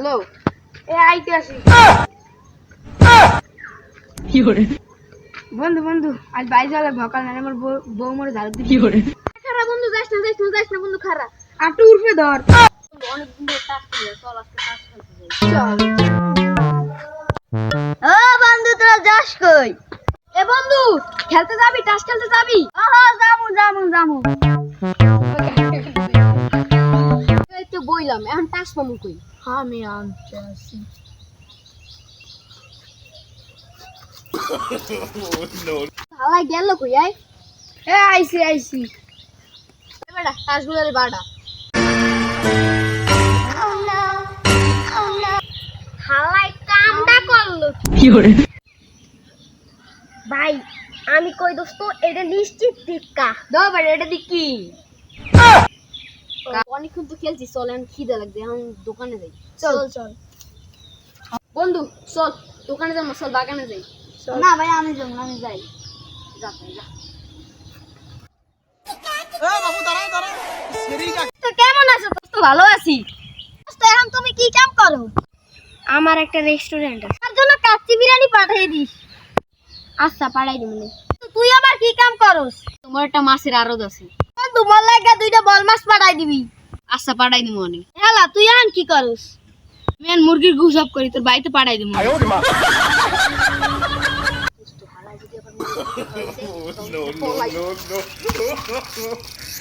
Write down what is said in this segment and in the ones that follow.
hello এ আইতে আসি কি করে বন্ধু বন্ধু আজ বাইরে যাওয়া ভকাল না আমার বউ মরে ঝাড়ু দিবি কি করে খারা বন্ধু যাস না বন্ধু খারা আটু উঠবে ধর অনেক দিন ধরে টাস খেলে চল আজকে টাস খেলতে যাই চল ও বন্ধু তোরা যাস কই এ বন্ধু খেলতে যাবি টাস খেলতে যাবি হ্যাঁ যামু এই তো বইলাম এখন টাস পামু কই হ্যাঁ আমি আনতে আসি হালাই গেল কই আই এ আইছি বেটা টাসগুলোর বাড়া হালাই কামটা করলো কি করে ভাই আমি কই দোস্ত এটা নিশ্চিত টিক্কা দাও ভাই এটা দি কি অনেকক্ষণ তো খেলছি চল এখন খিদে লাগছে এখন দোকানে যাই চল বন্ধু চল দোকানে যাবো চল বাগানে যাই না ভাই আমি যাবো আমি যাই যা তো কেমন আছো দোস্ত ভালো আছি দোস্ত এখন তুমি কি কাম করো আমার একটা রেস্টুরেন্ট আছে তার জন্য কাচ্চি বিরিয়ানি পাঠিয়ে দিস আচ্ছা পাঠাই দিবি তুই আবার কি কাম করস তোমার একটা মাছের আড়ত আছে তোমার লাগা দুইটা বল মাছ পাঠাই দিবি আচ্ছা পাঠাই দিবি অনেক হেলা তুই আন কি করস মেন মুরগির গুসাপ করি তোর বাড়িতে পাঠাই দিবি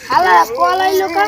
হালা পলাই লোকা